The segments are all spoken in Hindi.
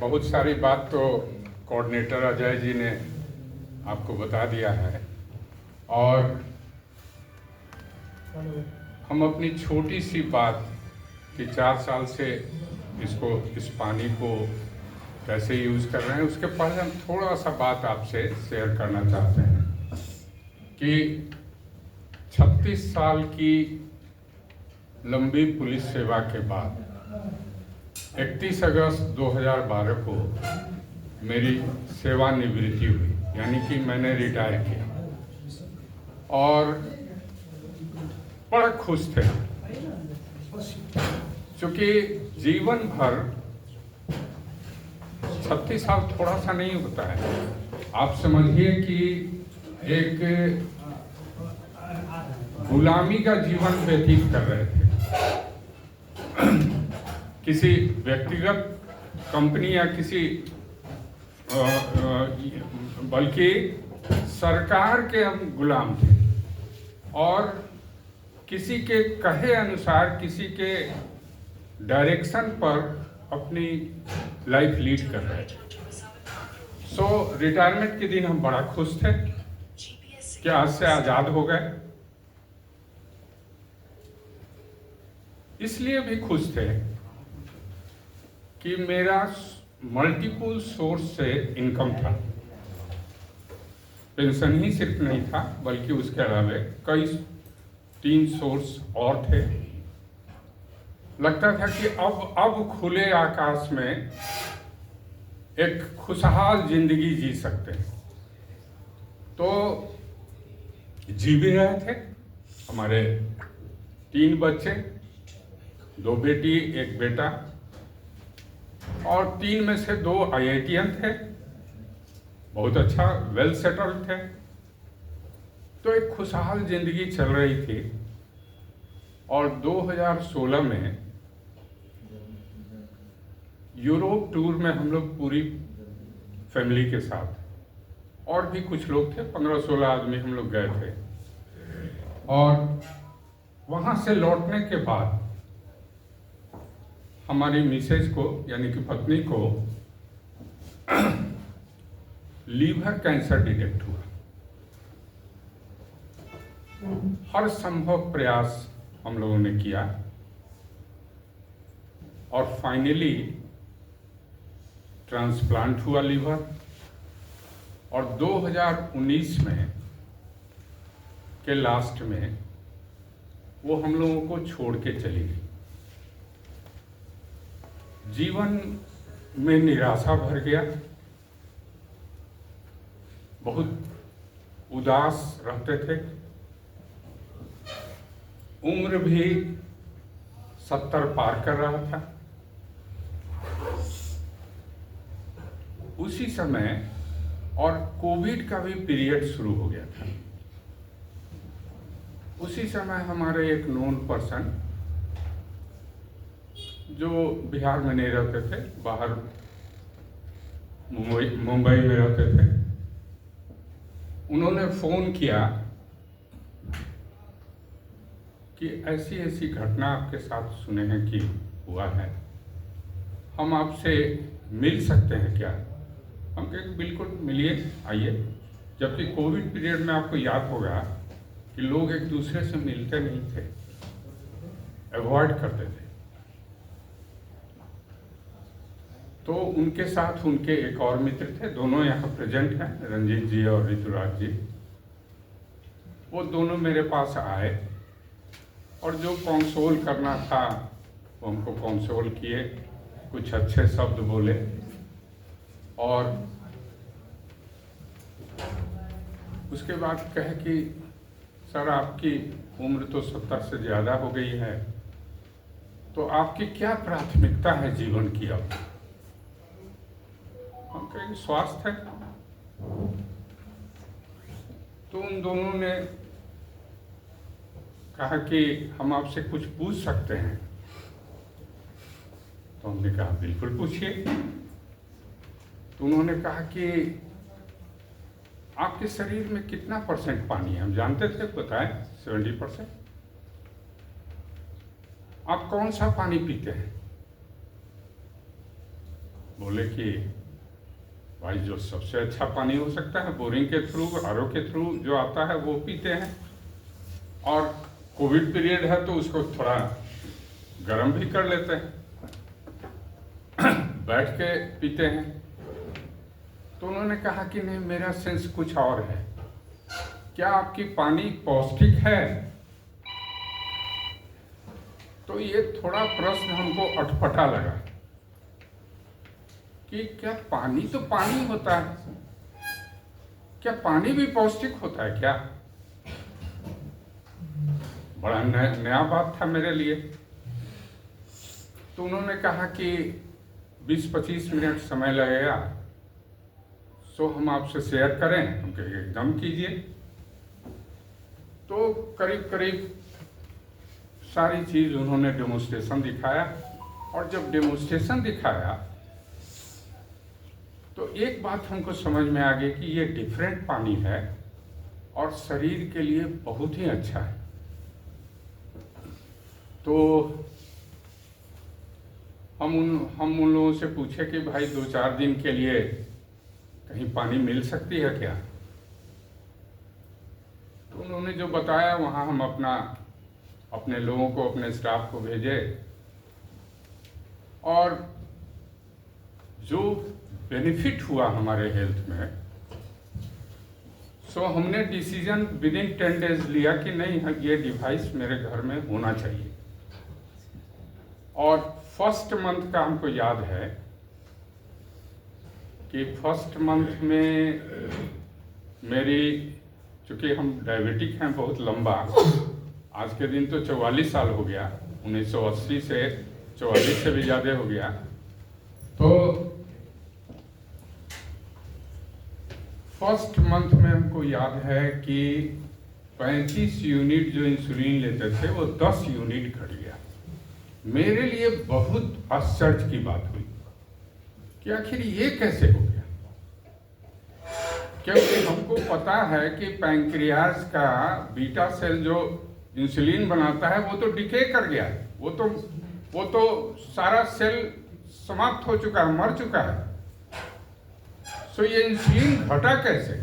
बहुत सारी बात तो कोऑर्डिनेटर अजय जी ने आपको बता दिया है और हम अपनी छोटी सी बात कि 4 साल से इस पानी को कैसे यूज़ कर रहे हैं उसके पहले हम थोड़ा सा बात आपसे शेयर करना चाहते हैं कि 36 साल की लंबी पुलिस सेवा के बाद 31 अगस्त 2012 को मेरी सेवानिवृत्ति हुई, यानी कि मैंने रिटायर किया और बड़ा खुश थे क्योंकि जीवन भर 36 साल थोड़ा सा नहीं होता है। आप समझिए कि एक गुलामी का जीवन व्यतीत कर रहे थे। किसी व्यक्तिगत कंपनी या किसी बल्कि सरकार के हम गुलाम थे और किसी के कहे अनुसार किसी के डायरेक्शन पर अपनी लाइफ लीड कर रहे थे। रिटायरमेंट के दिन हम बड़ा खुश थे कि आज से आज़ाद हो गए। इसलिए भी खुश थे कि मेरा मल्टीपल सोर्स से इनकम था। पेंशन ही सिर्फ नहीं था बल्कि उसके अलावा कई 3 सोर्स और थे। लगता था कि अब खुले आकाश में एक खुशहाल जिंदगी जी सकते हैं। तो जी भी रहे थे। हमारे 3 बच्चे, 2 बेटी 1 बेटा और 3 में से 2 IITian थे, बहुत अच्छा वेल सेटल्ड थे। तो एक खुशहाल जिंदगी चल रही थी और 2016 में यूरोप टूर में हम लोग पूरी फैमिली के साथ और भी कुछ लोग थे, 15-16 आदमी हम लोग गए थे और वहाँ से लौटने के बाद हमारी मिसेज को यानी कि पत्नी को लीवर कैंसर डिटेक्ट हुआ। हर संभव प्रयास हम लोगों ने किया और फाइनली ट्रांसप्लांट हुआ लीवर और 2019 में के लास्ट में वो हम लोगों को छोड़ के चली गई। जीवन में निराशा भर गया, बहुत उदास रहते थे। उम्र भी 70 पार कर रहा था। उसी समय और कोविड का भी पीरियड शुरू हो गया था। उसी समय हमारे एक नोन पर्सन जो बिहार में नहीं रहते थे, बाहर मुंबई में रहते थे, उन्होंने फोन किया कि ऐसी ऐसी घटना आपके साथ सुने हैं कि हुआ है, हम आपसे मिल सकते हैं क्या? हम कहें बिल्कुल मिलिए, आइए। जबकि कोविड पीरियड में आपको याद होगा कि लोग एक दूसरे से मिलते नहीं थे, अवॉइड करते थे। तो उनके साथ उनके एक और मित्र थे, दोनों यहाँ प्रेजेंट हैं, रंजीत जी और ऋतुराज जी। वो दोनों मेरे पास आए और जो कंसोल करना था वो हमको कंसोल किए, कुछ अच्छे शब्द बोले और उसके बाद कहे कि सर आपकी उम्र तो 70 से ज़्यादा हो गई है, तो आपकी क्या प्राथमिकता है जीवन की? अब हम कहेंगे स्वास्थ्य है। तो उन दोनों ने कहा कि हम आपसे कुछ पूछ सकते हैं। तो हमने कहा बिल्कुल पूछिए। तो उन्होंने कहा कि आपके शरीर में कितना % पानी है? हम जानते थे, बताएं 70%। आप कौन सा पानी पीते हैं? बोले कि भाई जो सबसे अच्छा पानी हो सकता है बोरिंग के थ्रू, आरओ के थ्रू जो आता है वो पीते हैं, और कोविड पीरियड है तो उसको थोड़ा गर्म भी कर लेते हैं, बैठ के पीते हैं। तो उन्होंने कहा कि नहीं, मेरा सेंस कुछ और है, क्या आपकी पानी पौष्टिक है? तो ये थोड़ा प्रश्न हमको अटपटा लगा कि क्या पानी तो पानी होता है, क्या पानी भी पौष्टिक होता है क्या? बड़ा नया बात था मेरे लिए। तो उन्होंने कहा कि 20-25 मिनट समय लगेगा, सो हम आपसे शेयर करें। हम कहे एकदम कीजिए। तो करीब करीब सारी चीज़ उन्होंने डेमोन्स्ट्रेशन दिखाया, और जब डेमोन्स्ट्रेशन दिखाया तो एक बात हमको समझ में आ गई कि ये डिफरेंट पानी है और शरीर के लिए बहुत ही अच्छा है। तो हम उन लोगों से पूछे कि भाई 2-4 दिन के लिए कहीं पानी मिल सकती है क्या? तो उन्होंने जो बताया वहाँ हम अपने लोगों को, अपने स्टाफ को भेजे, और जो बेनिफिट हुआ हमारे हेल्थ में, सो हमने डिसीजन विदिन 10 डेज लिया कि नहीं, ये डिवाइस मेरे घर में होना चाहिए। और फर्स्ट मंथ का हमको याद है कि फर्स्ट मंथ में मेरी, चूँकि हम डायबिटिक हैं बहुत लंबा, आज के दिन तो 44 साल हो गया, 1980 से 44 से भी ज़्यादा हो गया। तो फर्स्ट मंथ में हमको याद है कि 35 यूनिट जो इंसुलिन लेते थे वो 10 यूनिट घट गया। मेरे लिए बहुत आश्चर्य की बात हुई कि आखिर ये कैसे हो गया, क्योंकि हमको पता है कि पैंक्रियाज का बीटा सेल जो इंसुलिन बनाता है वो तो डिके कर गया है, वो तो सारा सेल समाप्त हो चुका है, मर चुका है। सो ये इंसुलिन घटा कैसे?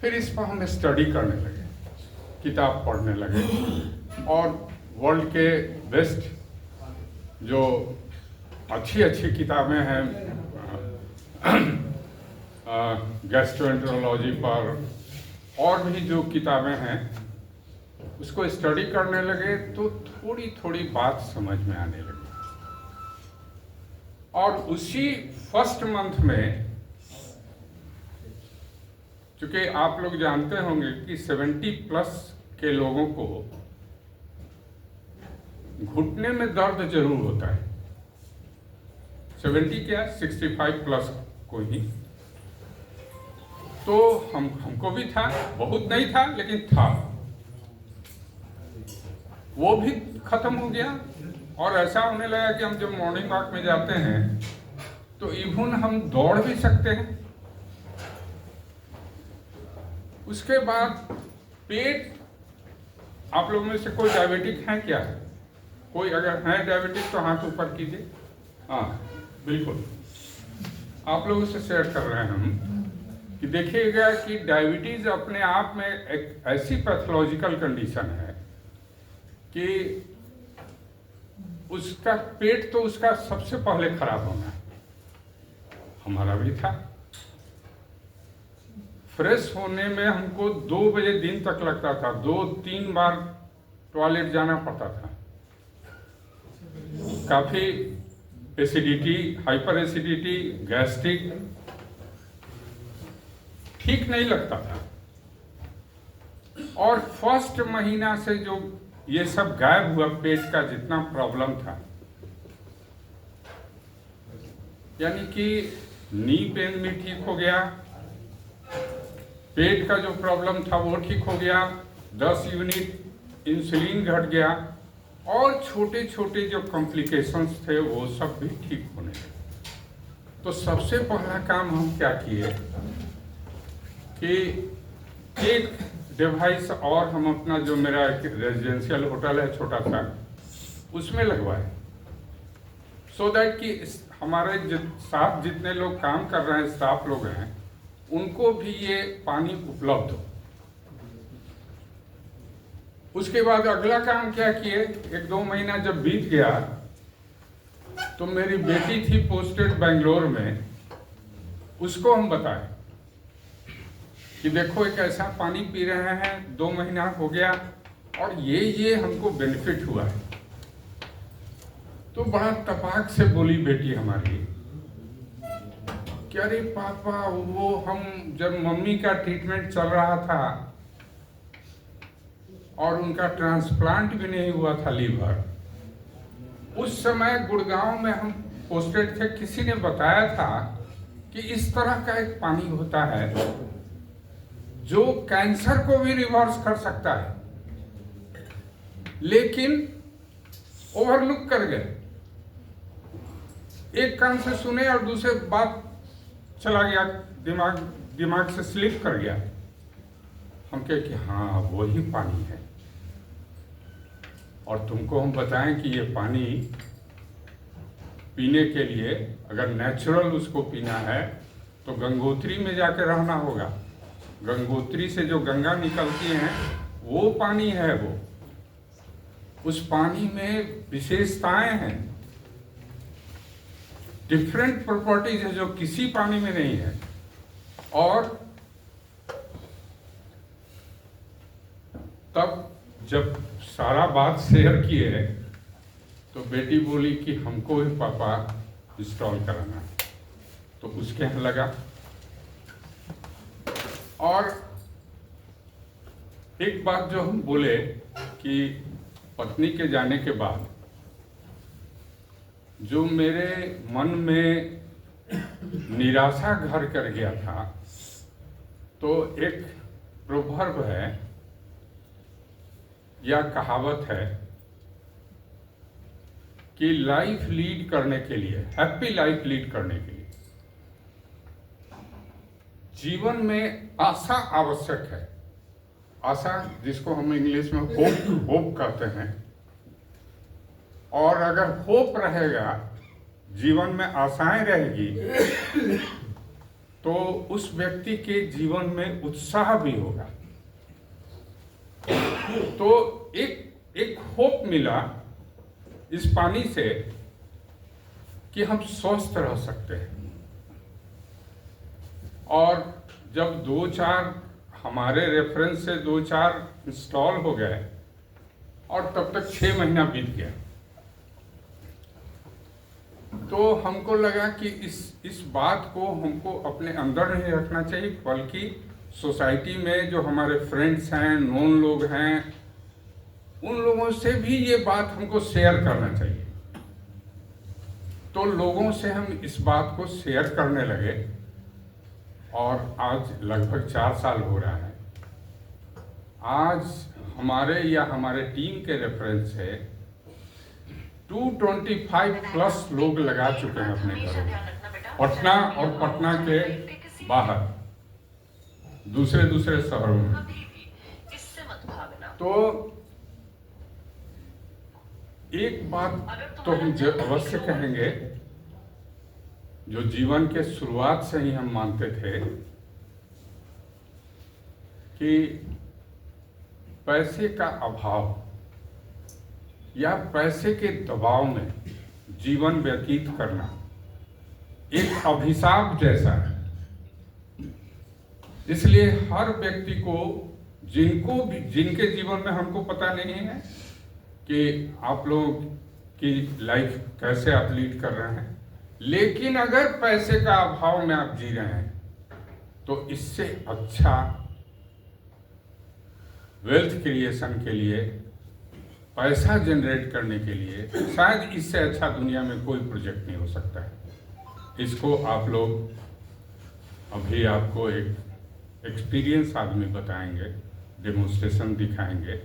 फिर इस पर हम स्टडी करने लगे, किताब पढ़ने लगे, और वर्ल्ड के बेस्ट जो अच्छी किताबें हैं गैस्ट्रोएंटेरोलॉजी पर, और भी जो किताबें हैं उसको स्टडी करने लगे, तो थोड़ी थोड़ी बात समझ में आने लगी। और उसी फर्स्ट मंथ में, क्योंकि आप लोग जानते होंगे कि 70+ के लोगों को घुटने में दर्द जरूर होता है, 70 क्या 65+ को ही। तो हमको भी था, बहुत नहीं था लेकिन था, वो भी खत्म हो गया। और ऐसा होने लगा कि हम जब मॉर्निंग वॉक में जाते हैं तो इवन हम दौड़ भी सकते हैं। उसके बाद पेट, आप लोगों में से कोई डायबिटिक है क्या? कोई अगर है डायबिटिक तो हाथ ऊपर कीजिए। हाँ बिल्कुल, आप लोगों से शेयर कर रहे हैं हम कि देखिएगा कि डायबिटीज अपने आप में एक ऐसी पैथोलॉजिकल कंडीशन है कि उसका पेट तो उसका सबसे पहले खराब होना है। हमारा भी था। फ्रेश होने में हमको 2 बजे दिन तक लगता था, 2-3 बार टॉयलेट जाना पड़ता था। काफी एसिडिटी, हाइपर एसिडिटी, गैस्ट्रिक, ठीक नहीं लगता था। और फर्स्ट महीना से जो ये सब गायब हुआ, पेट का जितना प्रॉब्लम था, यानी कि नी पेन भी ठीक हो गया, पेट का जो प्रॉब्लम था वो ठीक हो गया, 10 यूनिट इंसुलिन घट गया, और छोटे छोटे जो कॉम्प्लिकेशंस थे वो सब भी ठीक होने लगे। तो सबसे पहला काम हम क्या किए कि एक डिवाइस और हम अपना जो मेरा रेजिडेंशियल होटल है छोटा सा, उसमें लगवाए। सो दैट कि हमारे साथ जितने लोग काम कर रहे हैं, स्टाफ लोग हैं, उनको भी ये पानी उपलब्ध हो। उसके बाद अगला काम क्या किए, 1-2 महीना जब बीत गया तो मेरी बेटी थी पोस्टेड बेंगलोर में, उसको हम बताए कि देखो एक ऐसा पानी पी रहे हैं, 2 महीना हो गया और ये हमको बेनिफिट हुआ है। तो बड़ा तपाक से बोली बेटी हमारी कि अरे पापा, वो हम जब मम्मी का ट्रीटमेंट चल रहा था और उनका ट्रांसप्लांट भी नहीं हुआ था लीवर, उस समय गुड़गांव में हम पोस्टेड थे, किसी ने बताया था कि इस तरह का एक पानी होता है जो कैंसर को भी रिवर्स कर सकता है, लेकिन ओवरलुक कर गए। एक कान से सुने और दूसरे बात चला गया, दिमाग से स्लिप कर गया। हम कहे कि हाँ वही पानी है, और तुमको हम बताएं कि ये पानी पीने के लिए अगर नेचुरल उसको पीना है तो गंगोत्री में जाकर रहना होगा। गंगोत्री से जो गंगा निकलती है वो पानी है, वो उस पानी में विशेषताएं हैं, डिफरेंट प्रॉपर्टीज है जो किसी पानी में नहीं है। और तब जब सारा बात शेयर किए तो बेटी बोली कि हमको ही पापा इंस्टॉल कराना है, तो उसके यहाँ लगा। और एक बात जो हम बोले कि पत्नी के जाने के बाद जो मेरे मन में निराशा घर कर गया था, तो एक प्रोवर्ब है या कहावत है कि लाइफ लीड करने के लिए, हैप्पी लाइफ लीड करने के लिए जीवन में आशा आवश्यक है। आशा जिसको हम इंग्लिश में होप कहते हैं। और अगर होप रहेगा, जीवन में आशाएं रहेगी, तो उस व्यक्ति के जीवन में उत्साह भी होगा। तो एक होप मिला इस पानी से कि हम स्वस्थ रह सकते हैं। और जब 2-4 हमारे रेफरेंस से 2-4 इंस्टॉल हो गए और तब तक 6 महीना बीत गया, तो हमको लगा कि इस बात को हमको अपने अंदर नहीं रखना चाहिए, बल्कि सोसाइटी में जो हमारे फ्रेंड्स हैं, नोन लोग हैं, उन लोगों से भी ये बात हमको शेयर करना चाहिए। तो लोगों से हम इस बात को शेयर करने लगे और आज लगभग 4 साल हो रहा है। आज हमारे टीम के रेफरेंस से 225+ लोग लगा चुके हैं अपने घरों में, पटना और पटना के बाहर दूसरे शहरों में। तो एक बात तो हम अवश्य कहेंगे, जो जीवन के शुरुआत से ही हम मानते थे कि पैसे का अभाव या पैसे के दबाव में जीवन व्यतीत करना एक अभिशाप जैसा है। इसलिए हर व्यक्ति को, जिनके जीवन में हमको पता नहीं है कि आप लोग की लाइफ कैसे आप लीड कर रहे हैं, लेकिन अगर पैसे का अभाव में आप जी रहे हैं तो इससे अच्छा वेल्थ क्रिएशन के लिए, पैसा जनरेट करने के लिए शायद इससे अच्छा दुनिया में कोई प्रोजेक्ट नहीं हो सकता है। इसको आप लोग, अभी आपको एक एक्सपीरियंस आदमी बताएंगे, डेमोन्स्ट्रेशन दिखाएंगे,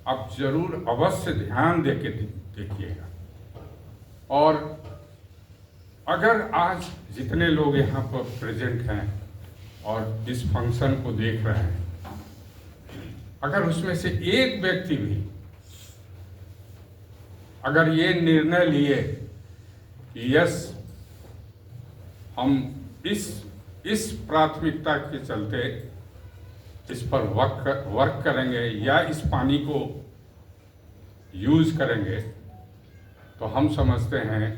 आप जरूर अवश्य ध्यान देके देखिएगा। और अगर आज जितने लोग यहाँ पर प्रेजेंट हैं और इस फंक्शन को देख रहे हैं, अगर उसमें से एक व्यक्ति भी अगर ये निर्णय लिए कि यस, हम इस प्राथमिकता के चलते इस पर वर्क करेंगे या इस पानी को यूज करेंगे, तो हम समझते हैं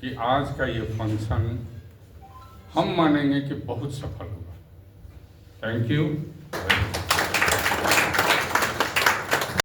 कि आज का ये फंक्शन हम मानेंगे कि बहुत सफल हुआ। Thank you.